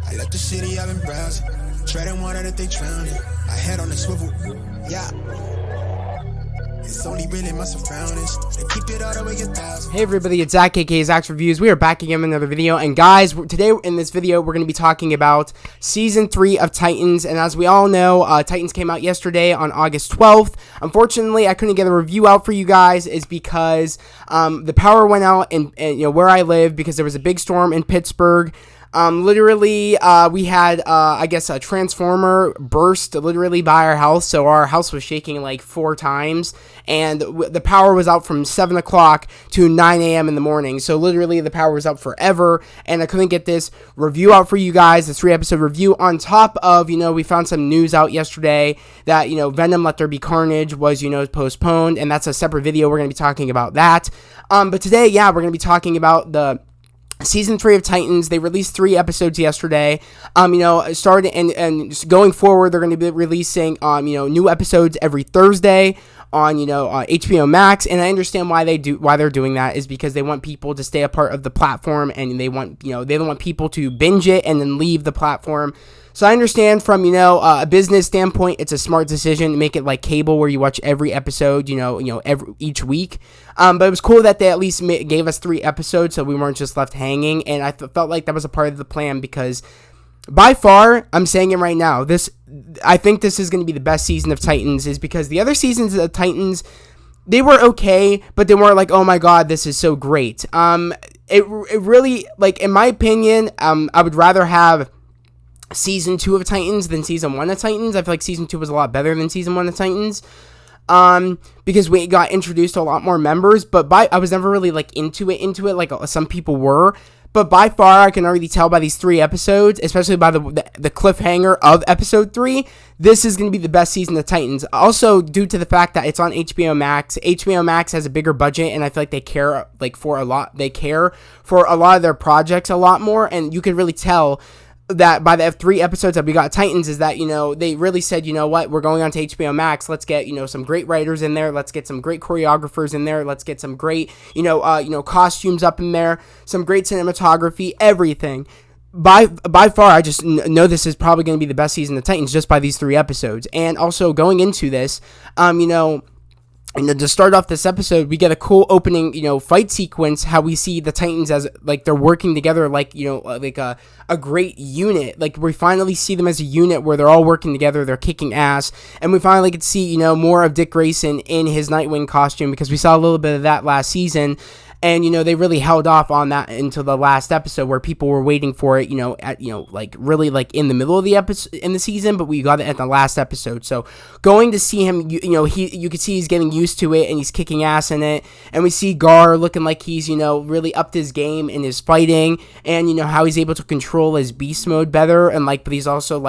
I left the city, I've been browsing. Treading water that they drowning. My head on the swivel, yeah. It's only really my surroundings. They keep it all the way 1,000. Hey everybody, it's Zach, aka Zach's Reviews. We are back again with another video. And guys, today in this video, we're going to be talking about Season 3 of Titans. And as we all know, Titans came out yesterday on August 12th. Unfortunately, I couldn't get a review out for you guys. Is because the power went out in where I live because there was a big storm in Pittsburgh. Literally, we had, I guess, a transformer burst literally by our house, so our house was shaking like 4 times, and the power was out from 7 o'clock to 9 a.m. in the morning, so literally the power was out forever, and I couldn't get this review out for you guys, this 3-episode review, on top of, we found some news out yesterday that, Venom Let There Be Carnage was, postponed, and that's a separate video. We're going to be talking about that, but today, yeah, we're going to be talking about the Season 3 of Titans. They released 3 episodes yesterday. Started and just going forward, they're going to be releasing, new episodes every Thursday on, HBO Max. And I understand why they're doing that is because they want people to stay a part of the platform, and they want, they don't want people to binge it and then leave the platform. So I understand from, a business standpoint, it's a smart decision to make it like cable where you watch every episode, each week. But it was cool that they at least gave us 3 episodes so we weren't just left hanging. And I felt like that was a part of the plan because by far, I'm saying it right now, I think this is going to be the best season of Titans, is because the other seasons of Titans, they were okay, but they weren't like, oh my god, this is so great. It really, like, in my opinion, I would rather have Season 2 of Titans than Season 1 of Titans. I feel like Season 2 was a lot better than Season 1 of Titans. Because we got introduced to a lot more members, but I was never really, like, into it, like some people were. But by far, I can already tell by these 3 episodes, especially by the cliffhanger of Episode 3, this is going to be the best season of Titans. Also, due to the fact that it's on HBO Max. HBO Max has a bigger budget, and I feel like they care, for a lot of their projects a lot more, and you can really tell that by the 3 episodes that we got Titans is that, they really said, we're going on to HBO Max, let's get, some great writers in there, let's get some great choreographers in there, let's get some great, costumes up in there, some great cinematography, everything. By far, I just know this is probably going to be the best season of Titans just by these 3 episodes. And also, going into this, to start off this episode, we get a cool opening, fight sequence, how we see the Titans as, like, they're working together, like, like a great unit. Like, we finally see them as a unit where they're all working together, they're kicking ass, and we finally get to see, more of Dick Grayson in his Nightwing costume, because we saw a little bit of that last season. And, they really held off on that until the last episode where people were waiting for it, really, like, in the middle of the episode, in the season, but we got it at the last episode. So, going to see him, you could see he's getting used to it, and he's kicking ass in it. And we see Gar looking like he's, really upped his game in his fighting, and, how he's able to control his beast mode better, and, but he's also,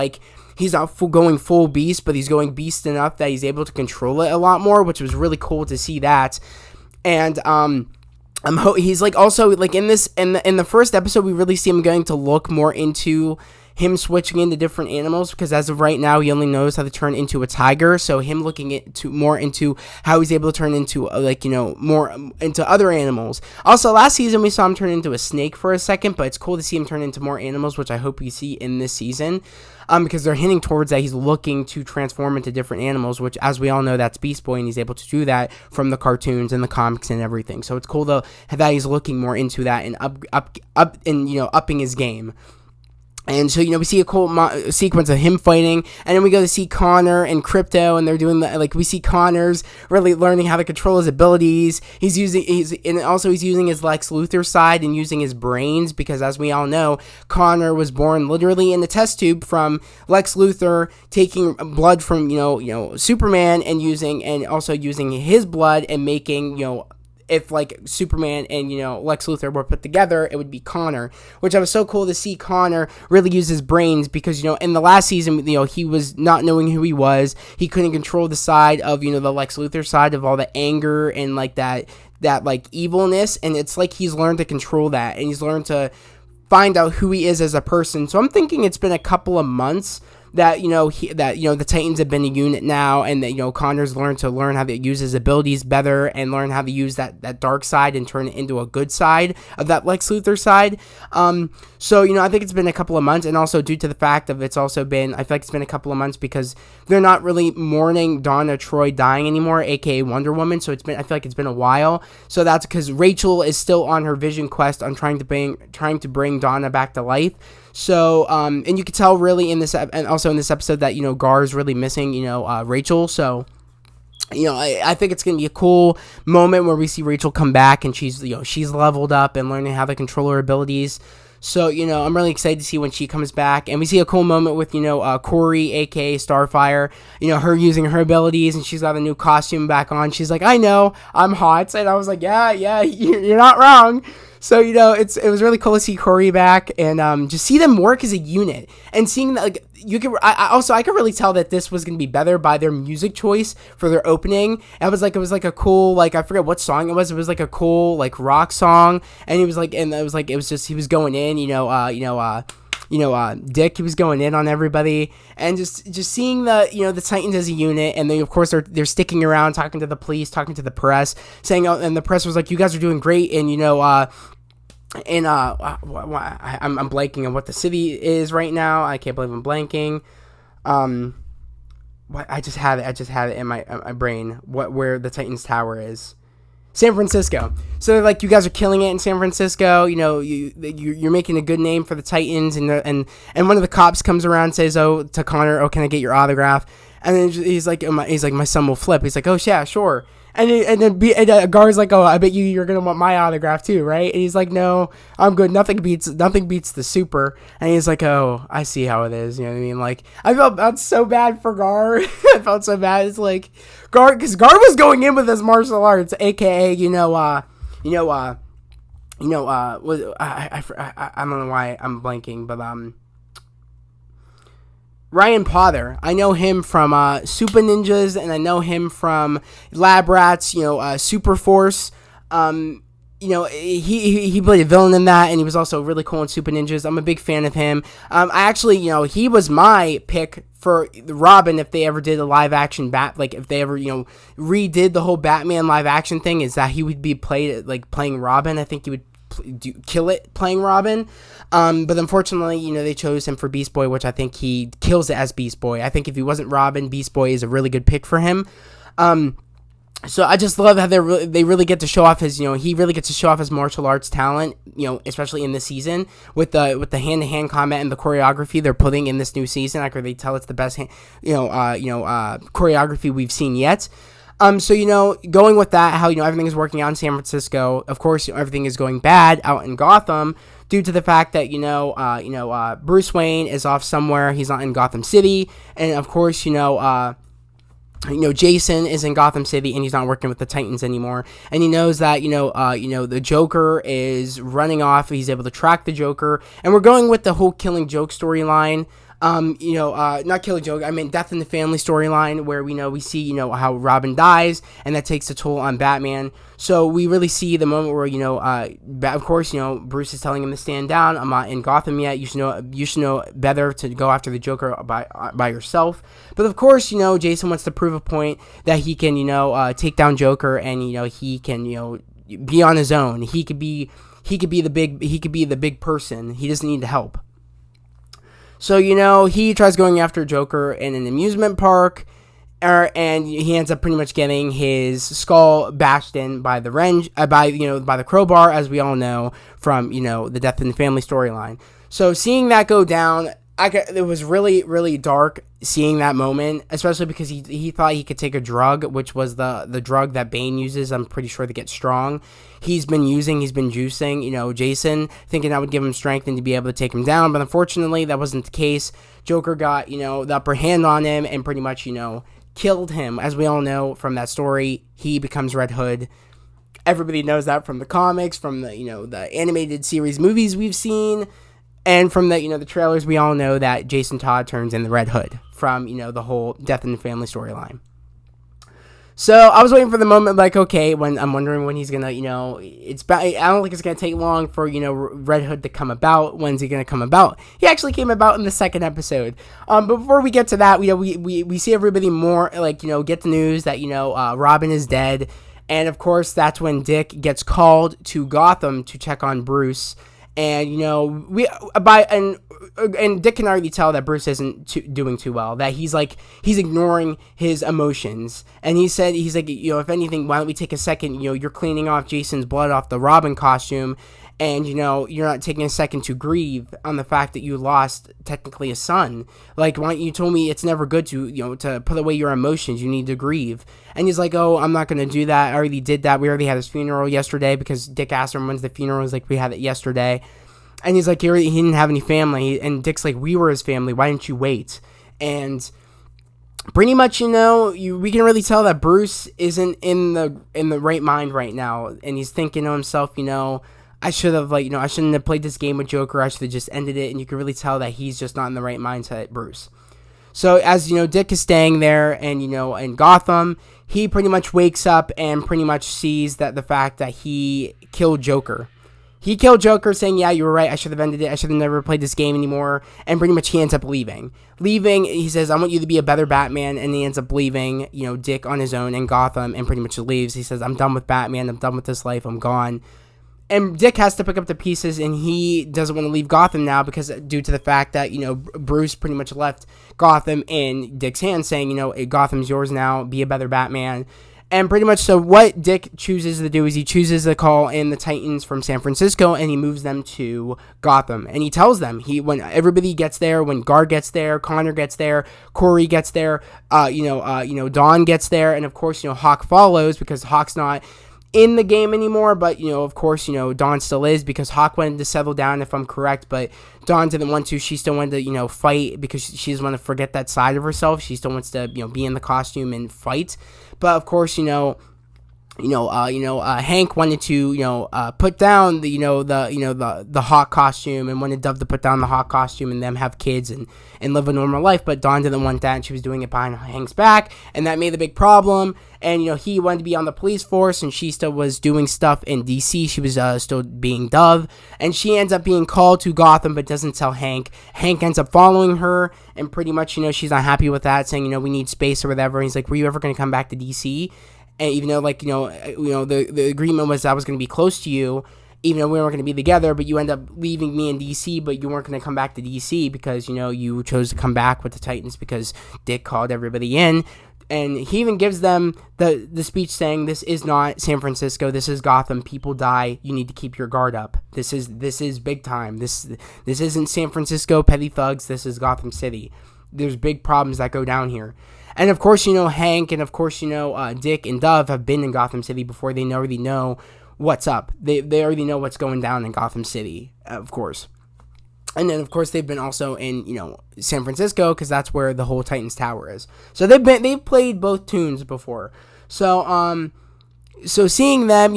he's not going full beast, but he's going beast enough that he's able to control it a lot more, which was really cool to see that. And, he's also in this in the first episode we really see him going to look more into him switching into different animals, because as of right now he only knows how to turn into a tiger. So him looking more into how he's able to turn into more into other animals. Also, last season we saw him turn into a snake for a second, but it's cool to see him turn into more animals, which I hope we see in this season. Because they're hinting towards that he's looking to transform into different animals, which, as we all know, that's Beast Boy, and he's able to do that from the cartoons and the comics and everything. So it's cool that he's looking more into that and upping his game. And so, we see a cool sequence of him fighting, and then we go to see Connor and Crypto, and they're doing we see Connor's really learning how to control his abilities. He's using his Lex Luthor side and using his brains, because as we all know, Connor was born literally in the test tube from Lex Luthor taking blood from, Superman and also using his blood and making, if Superman and Lex Luthor were put together, it would be Connor, which I was so cool to see Connor really use his brains, because in the last season he was not knowing who he was. He couldn't control the side of the Lex Luthor side of all the anger and that evilness, and it's he's learned to control that, and he's learned to find out who he is as a person. So I'm thinking it's been a couple of months that the Titans have been a unit now, and that Connor's learned how to use his abilities better and learn how to use that dark side and turn it into a good side of that Lex Luthor side. So I think it's been a couple of months, and also due to the fact of I feel like it's been a couple of months because they're not really mourning Donna Troy dying anymore, aka Wonder Woman. So I feel like it's been a while. So that's because Rachel is still on her vision quest on trying to bring Donna back to life. So, and you can tell really in this, and also in this episode that, Gar is really missing, Rachel. So, I think it's going to be a cool moment where we see Rachel come back and she's leveled up and learning how to control her abilities. So, I'm really excited to see when she comes back. And we see a cool moment with, Corey, aka Starfire, her using her abilities, and she's got a new costume back on. She's like, I know, I'm hot. And I was like, yeah, you're not wrong. So, it was really cool to see Corey back and just see them work as a unit. And seeing that, like, I could really tell that this was going to be better by their music choice for their opening. And it was like a cool, like, I forget what song it was. It was like a cool, like, rock song. And he was going in, Dick, he was going in on everybody, and just seeing the Titans as a unit, and then of course they're sticking around, talking to the police, talking to the press, saying, and the press was like, you guys are doing great, and I'm blanking on what the city is right now. I can't believe I'm blanking. I just had it in my brain. Where the Titans Tower is. San Francisco. So they're like, you guys are killing it in San Francisco. You're making a good name for the Titans, and one of the cops comes around and says, to Connor, can I get your autograph? And then he's like, my son will flip. He's like, oh yeah, sure. And then Gar's like, oh, I bet you're gonna want my autograph too, right? And he's like, no, I'm good. Nothing beats the super. And he's like, oh, I see how it is. You know what I mean? Like, I felt so bad for Gar. I felt so bad. It's like because Gar was going in with his martial arts, aka I don't know why I'm blanking, but Ryan Potter. I know him from Super Ninjas, and I know him from Lab Rats, Super Force. He played a villain in that, and he was also really cool in Super Ninjas. I'm a big fan of him. He was my pick for Robin if they ever did a live action if they ever, redid the whole Batman live action thing, is that he would be playing Robin. I think he would kill it playing Robin. But unfortunately, they chose him for Beast Boy, which I think he kills it as Beast Boy. I think if he wasn't Robin, Beast Boy is a really good pick for him. So I just love how they really get to show off his, he really gets to show off his martial arts talent, especially in this season with the hand-to-hand combat and the choreography they're putting in this new season. I could really tell it's the best, choreography we've seen yet. So, going with that, how, everything is working out in San Francisco. Of course, everything is going bad out in Gotham due to the fact that, Bruce Wayne is off somewhere. He's not in Gotham City. And, of course, Jason is in Gotham City, and he's not working with the Titans anymore. And he knows that, the Joker is running off. He's able to track the Joker. And we're going with the whole Killing Joke storyline. Not Killing Joke, I mean Death in the Family storyline, where we see, how Robin dies, and that takes a toll on Batman. So we really see the moment where, of course, Bruce is telling him to stand down. I'm not in Gotham yet. You should know better to go after the Joker by yourself. But of course, Jason wants to prove a point that he can, take down Joker, and, he can, be on his own. He could be the big person. He doesn't need help. So, he tries going after Joker in an amusement park, and he ends up pretty much getting his skull bashed in by the by the crowbar, as we all know from, the Death in the Family storyline. So seeing that go down, it was really, really dark seeing that moment, especially because he thought he could take a drug, which was the drug that Bane uses, I'm pretty sure, to get strong. He's been juicing, Jason, thinking that would give him strength and to be able to take him down. But unfortunately, that wasn't the case. Joker got, the upper hand on him and pretty much, killed him. As we all know from that story, he becomes Red Hood. Everybody knows that from the comics, from the, the animated series movies we've seen. And from the, the trailers, we all know that Jason Todd turns in the Red Hood from, the whole Death in the Family storyline. So I was waiting for the moment, like, okay, when I'm wondering when he's gonna, I don't think it's gonna take long for, Red Hood to come about. When's he gonna come about? He actually came about in the second episode. But before we get to that, we see everybody more, like, get the news that, Robin is dead. And of course, that's when Dick gets called to Gotham to check on Bruce. And, and Dick can already tell that Bruce isn't doing too well, that he's ignoring his emotions. And he's like, if anything, why don't we take a second, you're cleaning off Jason's blood off the Robin costume, and, you're not taking a second to grieve on the fact that you lost technically a son. Like, why don't you told me it's never good to, to put away your emotions, you need to grieve. And he's like, oh, I'm not going to do that, I already did that, we already had his funeral yesterday, because Dick asked him when's the funeral, he's like, we had it yesterday. And he's like, he didn't have any family. And Dick's like, we were his family. Why didn't you wait? And pretty much, we can really tell that Bruce isn't in the right mind right now. And he's thinking to himself, I should have, I shouldn't have played this game with Joker. I should have just ended it. And you can really tell that he's just not in the right mindset, Bruce. So as, Dick is staying there and, in Gotham, he pretty much wakes up and pretty much sees that the fact that he killed Joker. He killed Joker, saying, yeah, you were right, I should have ended it, I should have never played this game anymore, and pretty much he ends up leaving. He says, I want you to be a better Batman, and he ends up leaving, Dick on his own in Gotham, and pretty much leaves. He says, I'm done with Batman, I'm done with this life, I'm gone. And Dick has to pick up the pieces, and he doesn't want to leave Gotham now, because due to the fact that, Bruce pretty much left Gotham in Dick's hands, saying, Gotham's yours now, be a better Batman. And pretty much, so what Dick chooses to do is he chooses to call in the Titans from San Francisco, and he moves them to Gotham. And he tells them, when everybody gets there, when Guard gets there, Connor gets there, Corey gets there, Dawn gets there, and of course, Hawk follows, because Hawk's not in the game anymore, but, of course, Dawn still is, because Hawk wanted to settle down, if I'm correct, but Dawn didn't want to. She still wanted to, fight, because she doesn't want to forget that side of herself. She still wants to, be in the costume and fight. But of course, Hank wanted to, put down the Hawk costume, and wanted Dove to put down the Hawk costume and them have kids and live a normal life. But Dawn didn't want that, and she was doing it behind Hank's back, and that made a big problem. And, he wanted to be on the police force, and she still was doing stuff in DC. She was still being Dove, and she ends up being called to Gotham, but doesn't tell Hank. Hank ends up following her, and pretty much, she's not happy with that, saying, we need space or whatever. And he's like, were you ever going to come back to DC? And even though, the agreement was I was going to be close to you, even though we weren't going to be together, but you end up leaving me in DC, but you weren't going to come back to DC because, you chose to come back with the Titans because Dick called everybody in. And he even gives them the speech saying, this is not San Francisco, this is Gotham, people die, you need to keep your guard up. This is big time. This isn't San Francisco petty thugs, this is Gotham City. There's big problems that go down here. And of course, Hank and of course, Dick and Dove have been in Gotham City before. They already know what's up. They already know what's going down in Gotham City, of course. And then, of course, they've been also in, San Francisco, because that's where the whole Titans Tower is. So they've played both tunes before. So seeing them,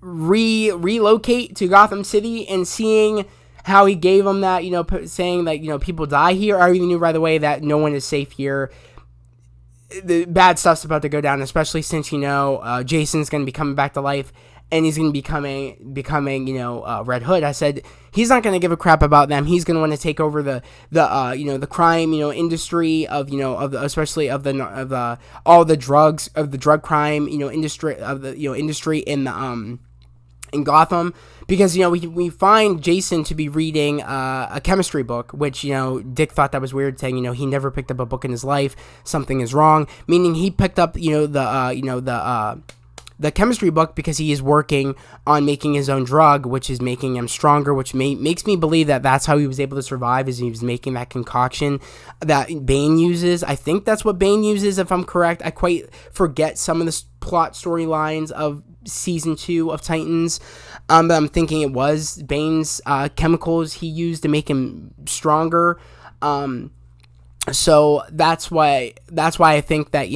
relocate to Gotham City and seeing how he gave them that, saying that, people die here. I already knew right away that no one is safe here. The bad stuff's about to go down, especially since, Jason's going to be coming back to life. And he's going to be becoming, Red Hood. I said he's not going to give a crap about them. He's going to want to take over the crime, industry of, especially of all the drugs, of the drug crime, industry of the, industry in the in Gotham, because we find Jason to be reading a chemistry book, which Dick thought that was weird, saying he never picked up a book in his life. Something is wrong, meaning he picked up the chemistry book because he is working on making his own drug, which is making him stronger, which makes me believe that that's how he was able to survive, is he was making that concoction that Bane uses. I think that's what Bane uses, if I'm correct. I quite forget some of the plot storylines of season 2 of Titans, but I'm thinking it was Bane's chemicals he used to make him stronger. So that's why I think that,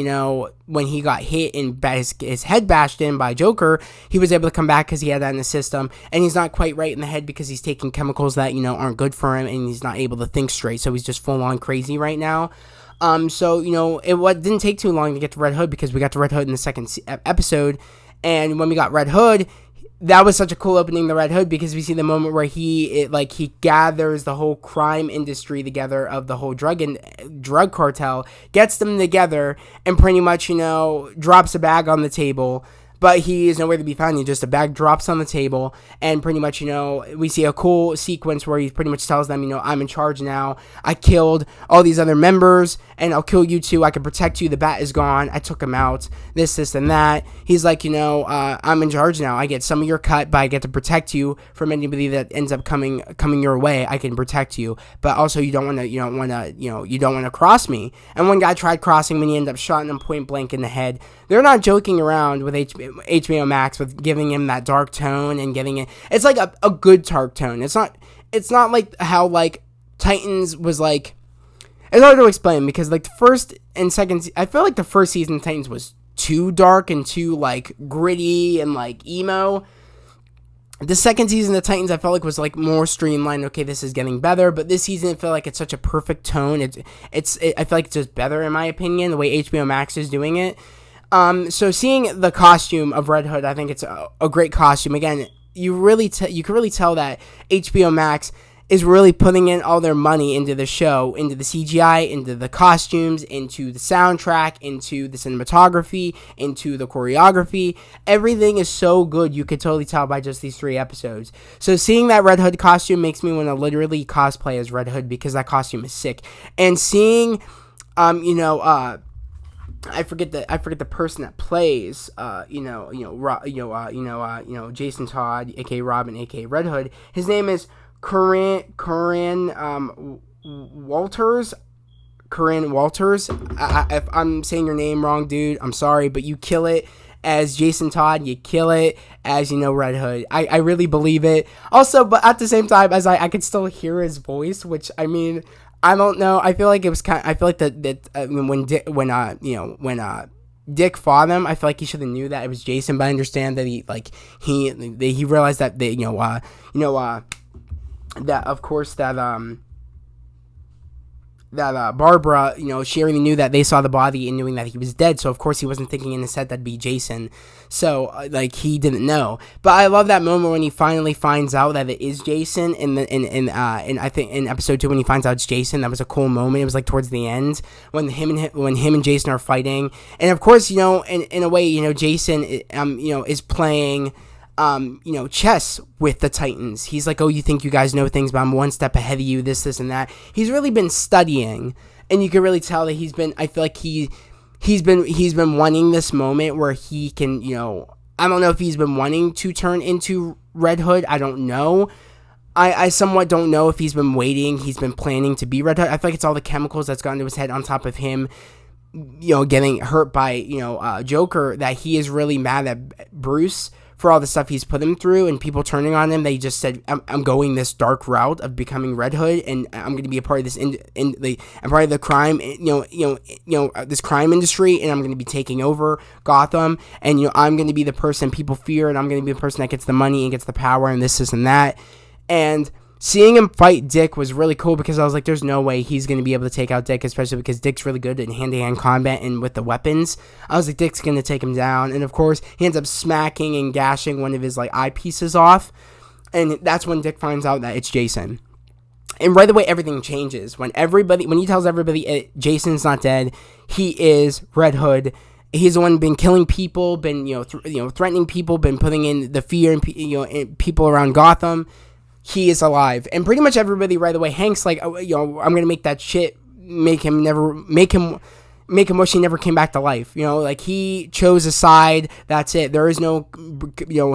when he got hit and his head bashed in by Joker, he was able to come back because he had that in the system, and he's not quite right in the head because he's taking chemicals that, aren't good for him, and he's not able to think straight, so he's just full on crazy right now. So, it didn't take too long to get to Red Hood because we got to Red Hood in the second episode. And when we got Red Hood, that was such a cool opening, the Red Hood, because we see the moment where he gathers the whole crime industry together of the whole drug cartel, gets them together, and pretty much, drops a bag on the table. But he is nowhere to be found. Just a bag drops on the table, and pretty much, we see a cool sequence where he pretty much tells them, I'm in charge now. I killed all these other members, and I'll kill you too. I can protect you. The bat is gone. I took him out. This, and that. He's like, I'm in charge now. I get some of your cut, but I get to protect you from anybody that ends up coming your way. I can protect you, but also you don't want to cross me. And one guy tried crossing me, and he ended up shooting him point blank in the head. They're not joking around with HBO Max with giving him that dark tone and giving it. It's like a good dark tone. It's not like how like Titans was like. It's hard to explain because like the first and second, I feel like the first season of Titans was too dark and too like gritty and like emo. The second season of Titans, I felt like was like more streamlined. Okay, this is getting better, but this season I feel like it's such a perfect tone. I feel like it's just better in my opinion the way HBO Max is doing it. So seeing the costume of Red Hood, I think it's a great costume. Again, you can really tell that HBO Max is really putting in all their money into the show, into the CGI, into the costumes, into the soundtrack, into the cinematography, into the choreography. Everything is so good. You could totally tell by just these 3 episodes. So seeing that Red Hood costume makes me want to literally cosplay as Red Hood because that costume is sick. And seeing, I forget the person that plays, Jason Todd, aka Robin, aka Red Hood. His name is Corinne Walters. Corinne Walters. If I'm saying your name wrong, dude, I'm sorry, but you kill it as Jason Todd. You kill it as Red Hood. I really believe it. Also, but at the same time, as I could still hear his voice, which I mean. I don't know. I feel like it was I feel like when Dick fought him, I feel like he should have knew that it was Jason. But I understand that he realized that that of course that Barbara, she already knew that they saw the body and knowing that he was dead. So of course he wasn't thinking in his head that'd be Jason. So he didn't know. But I love that moment when he finally finds out that it is Jason. And I think in episode 2 when he finds out it's Jason, that was a cool moment. It was like towards the end when him and Jason are fighting. And of course in a way Jason is playing. Chess with the Titans. He's like, oh, you think you guys know things, but I'm one step ahead of you, this, and that. He's really been studying, and you can really tell that I feel like he's been wanting this moment where he can, I don't know if he's been wanting to turn into Red Hood. I don't know. I somewhat don't know if he's been waiting. He's been planning to be Red Hood. I feel like it's all the chemicals that's gone into his head on top of him, getting hurt by, Joker, that he is really mad at Bruce for all the stuff he's put him through and people turning on him. They just said, I'm going this dark route of becoming Red Hood, and I'm going to be a part of this I'm part of the crime, this crime industry, and I'm going to be taking over Gotham, and I'm going to be the person people fear, and I'm going to be the person that gets the money and gets the power and this and that. And seeing him fight Dick was really cool because I was like, there's no way he's going to be able to take out Dick, especially because Dick's really good in hand-to-hand combat and with the weapons. I was like, Dick's going to take him down. And of course, he ends up smacking and gashing one of his eyepieces off. And that's when Dick finds out that it's Jason. And right away, everything changes. When he tells everybody Jason's not dead, he is Red Hood. He's the one been killing people, been threatening people, been putting in the fear in people around Gotham. He is alive, and pretty much everybody right away. Hank's like, I'm gonna make that shit, make him wish he never came back to life. He chose a side. That's it. There is no,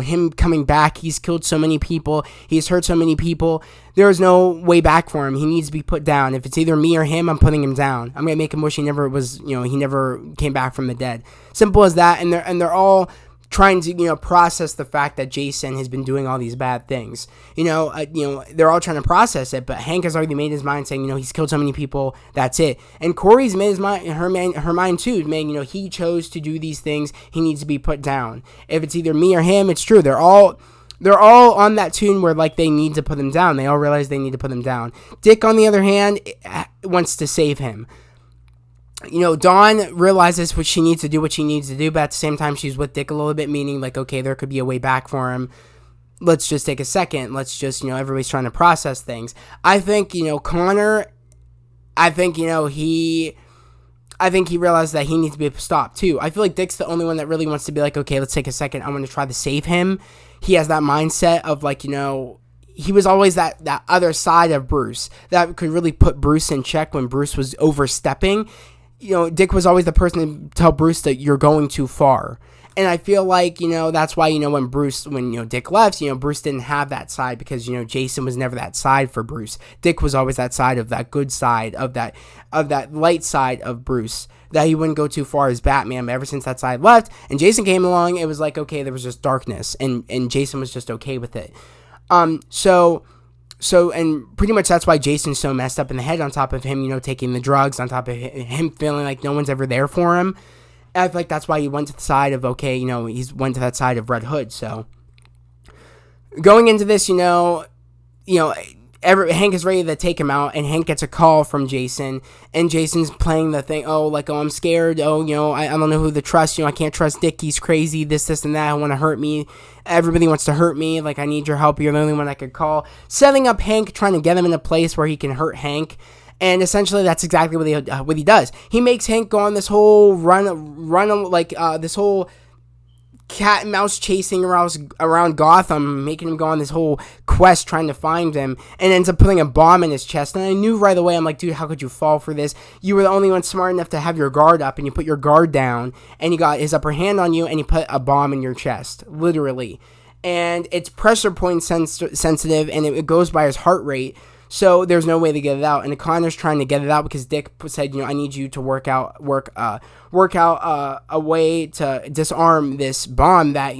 him coming back. He's killed so many people. He's hurt so many people. There is no way back for him. He needs to be put down. If it's either me or him, I'm putting him down. I'm gonna make him wish he never was, he never came back from the dead. Simple as that. And they're all trying to, process the fact that Jason has been doing all these bad things. They're all trying to process it, but Hank has already made his mind saying, he's killed so many people, that's it. And Corey's made her mind too, saying, he chose to do these things, he needs to be put down. If it's either me or him, it's true. They're all on that tune where, they need to put him down. They all realize they need to put him down. Dick, on the other hand, wants to save him. Dawn realizes what she needs to do, but at the same time, she's with Dick a little bit, meaning like, okay, there could be a way back for him. Let's just take a second. Let's just, everybody's trying to process things. I think, Connor, I think he realized that he needs to be stopped too. I feel like Dick's the only one that really wants to be like, okay, let's take a second. I want to try to save him. He has that mindset of like, he was always that other side of Bruce that could really put Bruce in check when Bruce was overstepping. Dick was always the person to tell Bruce that you're going too far. And I feel like, that's why, when Dick left, Bruce didn't have that side because, Jason was never that side for Bruce. Dick was always that side of that good side, of that light side of Bruce, that he wouldn't go too far as Batman. But ever since that side left and Jason came along, it was like, okay, there was just darkness and Jason was just okay with it. So, and pretty much that's why Jason's so messed up in the head, on top of him, taking the drugs, on top of him feeling like no one's ever there for him. And I feel like that's why he went to the side of, okay, he's went to that side of Red Hood. So, going into this, Hank is ready to take him out, and Hank gets a call from Jason, and Jason's playing the thing, I'm scared, I don't know who to trust, I can't trust Dick, he's crazy, this, and that, I want to hurt me, everybody wants to hurt me, like, I need your help, you're the only one I could call, setting up Hank, trying to get him in a place where he can hurt Hank, and essentially that's exactly what he does. He makes Hank go on this whole this whole cat and mouse chasing around Gotham, making him go on this whole quest trying to find him, and ends up putting a bomb in his chest. And I knew right away, I'm like, dude, how could you fall for this? You were the only one smart enough to have your guard up, and you put your guard down, and he got his upper hand on you, and he put a bomb in your chest, literally. And it's pressure point sensitive, and it goes by his heart rate. So there's no way to get it out, and Connor's trying to get it out because Dick said, I need you to work out a way to disarm this bomb that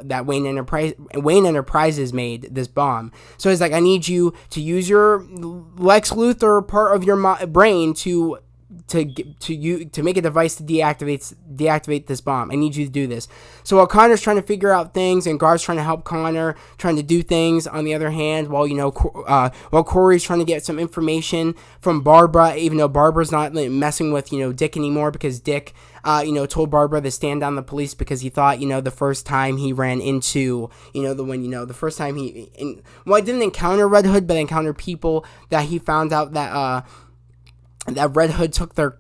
that Wayne Enterprises made, this bomb. So he's like, I need you to use your Lex Luthor part of your brain to make a device to deactivate this bomb. I need you to do this. So while Connor's trying to figure out things and Gar's trying to help Connor, trying to do things on the other hand, while Corey's trying to get some information from Barbara, even though Barbara's not messing with Dick anymore, because Dick told Barbara to stand down the police because he thought the first time he ran into the first time he didn't encounter Red Hood, but encountered people that he found out that Red Hood took their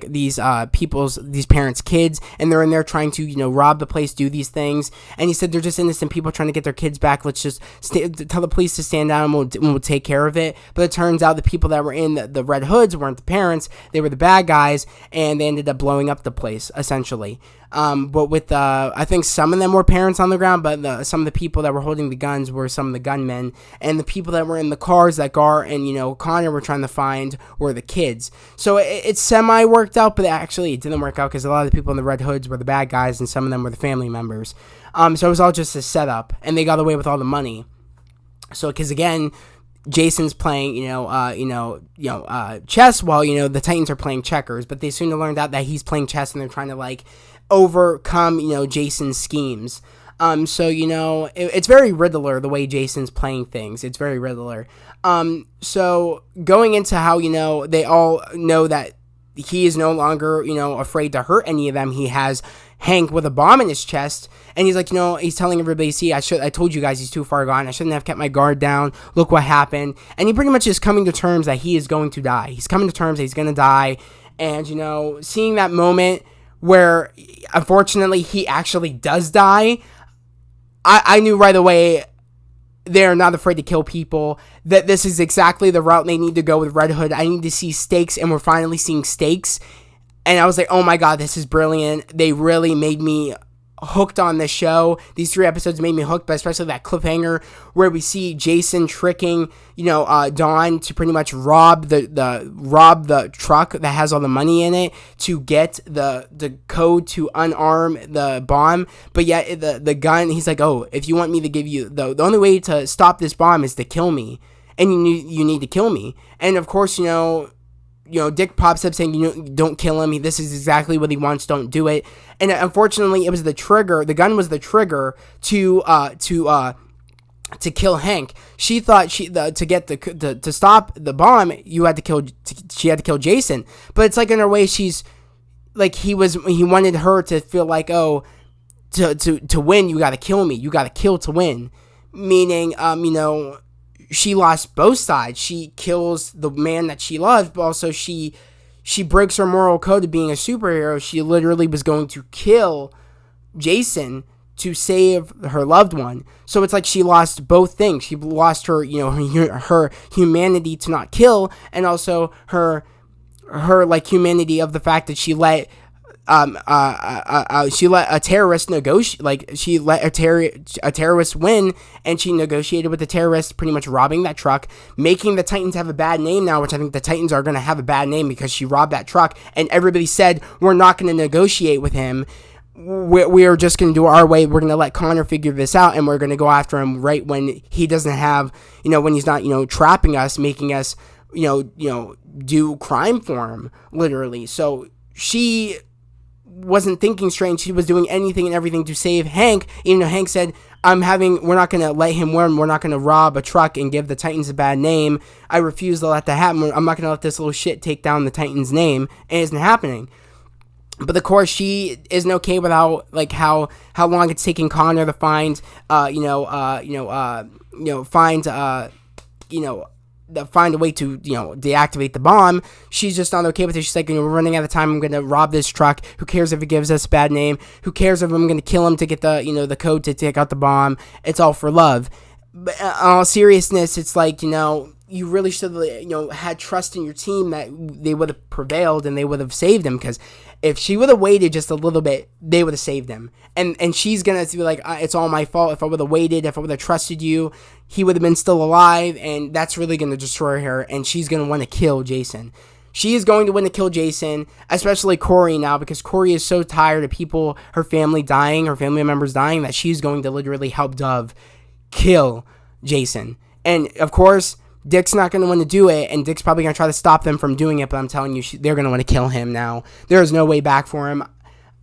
these parents' kids, and they're in there trying to rob the place, do these things. And he said they're just innocent people trying to get their kids back. Let's just tell the police to stand down, and we'll take care of it. But it turns out the people that were in the Red Hoods weren't the parents; they were the bad guys, and they ended up blowing up the place essentially. But with I think some of them were parents on the ground, but some of the people that were holding the guns were some of the gunmen, and the people that were in the cars that Gar and Connor were trying to find were the kids. So it's semi worked out, but actually it didn't work out because a lot of the people in the Red Hoods were the bad guys, and some of them were the family members. So it was all just a setup, and they got away with all the money. So because again, Jason's playing, chess while, the Titans are playing checkers, but they soon learned out that he's playing chess and they're trying to overcome, Jason's schemes. So, it's very Riddler, the way Jason's playing things. It's very Riddler. So going into how, they all know that he is no longer, afraid to hurt any of them. He has Hank with a bomb in his chest, and he's like, he's telling everybody, see, I told you guys he's too far gone. I shouldn't have kept my guard down. Look what happened. And he pretty much is coming to terms that he is going to die. He's coming to terms that he's going to die. And, seeing that moment where, unfortunately, he actually does die, I knew right away they're not afraid to kill people, that this is exactly the route they need to go with Red Hood. I need to see stakes, and we're finally seeing stakes. And I was like, oh my god, this is brilliant. They really made me hooked on this show. These 3 episodes made me hooked, but especially that cliffhanger where we see Jason tricking, Dawn to pretty much rob the truck that has all the money in it to get the code to unarm the bomb. But yet the gun, he's like, oh, if you want me to give you the only way to stop this bomb is to kill me, and you need to kill me. And of course, Dick pops up saying, don't kill him. This is exactly what he wants. Don't do it. And unfortunately, it was the trigger. The gun was the trigger to kill Hank. She thought to stop the bomb, she had to kill Jason. But it's like in her way, she's like he wanted her to feel like, oh, to win, you got to kill me. You got to kill to win. Meaning, she lost both sides. She kills the man that she loves, but also she breaks her moral code of being a superhero. She literally was going to kill Jason to save her loved one. So it's like she lost both things. She lost her, her humanity to not kill, and also her like humanity of the fact that she let a terrorist negotiate, like she let a terrorist win, and she negotiated with the terrorist, pretty much robbing that truck, making the Titans have a bad name now, which I think the Titans are going to have a bad name because she robbed that truck, and everybody said, we're not going to negotiate with him. We're just going to do it our way. We're going to let Connor figure this out, and we're going to go after him right when he doesn't have, when he's not, trapping us, making us, do crime for him, literally. So she wasn't thinking straight. She was doing anything and everything to save Hank, even though Hank said, we're not going to let him win. We're not going to rob a truck and give the Titans a bad name. I refuse to let that happen. I'm not going to let this little shit take down the Titans' name. And it isn't happening. But of course, she isn't okay with how long it's taking Connor to find, find a way to, deactivate the bomb. She's just not okay with it. She's like, we're running out of time. I'm going to rob this truck. Who cares if it gives us a bad name? Who cares if I'm going to kill him to get the, the code to take out the bomb? It's all for love. But in all seriousness, it's like, you really should have, had trust in your team that they would have prevailed and they would have saved him, because if she would have waited just a little bit, they would have saved him. And she's going to be like, it's all my fault. If I would have waited, if I would have trusted you, he would have been still alive, and that's really going to destroy her, and she's going to want to kill Jason. She is going to want to kill Jason, especially Corey now, because Corey is so tired of her family dying, her family members dying, that she's going to literally help Dove kill Jason. And, of course, Dick's not going to want to do it, and Dick's probably going to try to stop them from doing it, but I'm telling you, they're going to want to kill him now. There is no way back for him.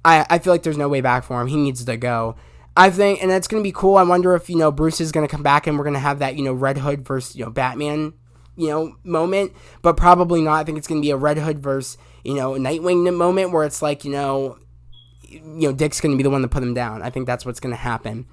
I feel like there's no way back for him. He needs to go. I think, and that's going to be cool. I wonder if, Bruce is going to come back and we're going to have that, Red Hood versus, Batman, moment, but probably not. I think it's going to be a Red Hood versus, Nightwing moment where it's like, Dick's going to be the one to put him down. I think that's what's going to happen.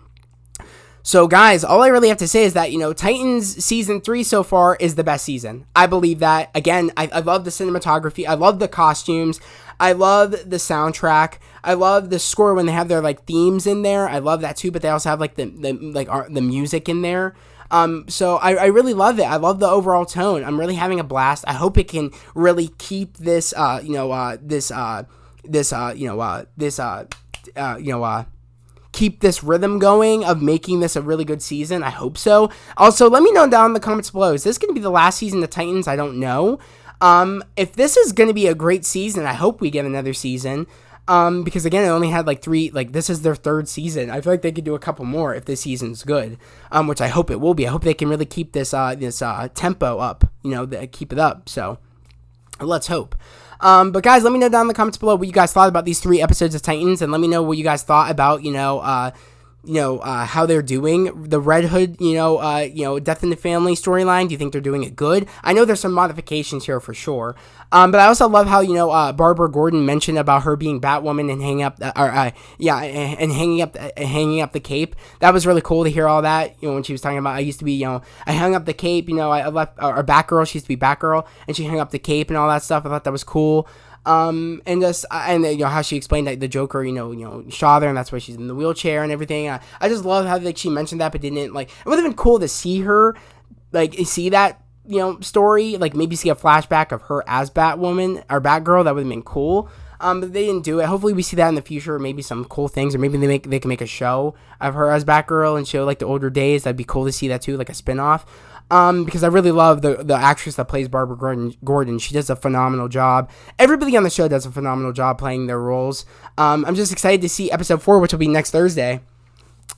So, guys, all I really have to say is that, Titans Season 3 so far is the best season. I believe that. Again, I love the cinematography. I love the costumes. I love the soundtrack. I love the score when they have their, themes in there. I love that, too, but they also have, the music in there. So I really love it. I love the overall tone. I'm really having a blast. I hope it can really keep this, keep this rhythm going of making this a really good season. I hope so. Also, let me know down in the comments below. Is this going to be the last season of Titans? I don't know. If this is going to be a great season, I hope we get another season. Because again, it only had 3, this is their 3rd season. I feel like they could do a couple more if this season's good. Which I hope it will be. I hope they can really keep this tempo up, keep it up. So let's hope. But guys, let me know down in the comments below what you guys thought about these 3 episodes of Titans, and let me know what you guys thought about, how they're doing the Red Hood, Death in the Family storyline. Do you think they're doing it good? I know there's some modifications here for sure. But I also love how, Barbara Gordon mentioned about her being Batwoman and hanging up, hanging up the cape. That was really cool to hear all that, when she was talking about, I used to be, I hung up the cape, I left, or Batgirl, she used to be Batgirl, and she hung up the cape and all that stuff. I thought that was cool. And how she explained that the Joker, shot her, and that's why she's in the wheelchair and everything. I just love how she mentioned that, but didn't it would have been cool to see her, see that, story, maybe see a flashback of her as Batwoman or Batgirl. That would have been cool. But they didn't do it. Hopefully we see that in the future, maybe some cool things, or maybe they can make a show of her as Batgirl and show the older days. That'd be cool to see that too, like a spin-off. Because I really love the actress that plays Barbara Gordon. She does a phenomenal job. Everybody on the show does a phenomenal job playing their roles. I'm just excited to see episode 4, which will be next Thursday.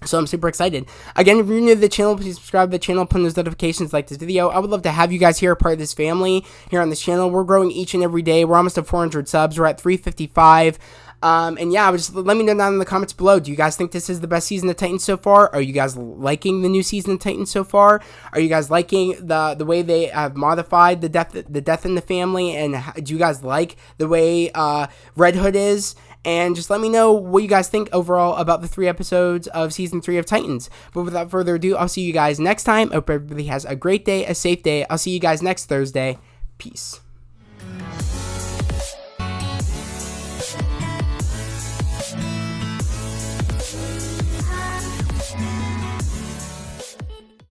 So I'm super excited. Again, if you're new to the channel, please subscribe to the channel, put on those notifications, like this video. I would love to have you guys here, part of this family here on this channel. We're growing each and every day. We're almost at 400 subs. We're at 355. And yeah, just let me know down in the comments below. Do you guys think this is the best season of Titans so far? Are you guys liking the new season of Titans so far? Are you guys liking the way they have modified the death in the family? And do you guys like the way Red Hood is? And just let me know what you guys think overall about the 3 episodes of Season 3 of Titans. But without further ado, I'll see you guys next time. Hope everybody has a great day, a safe day. I'll see you guys next Thursday. Peace.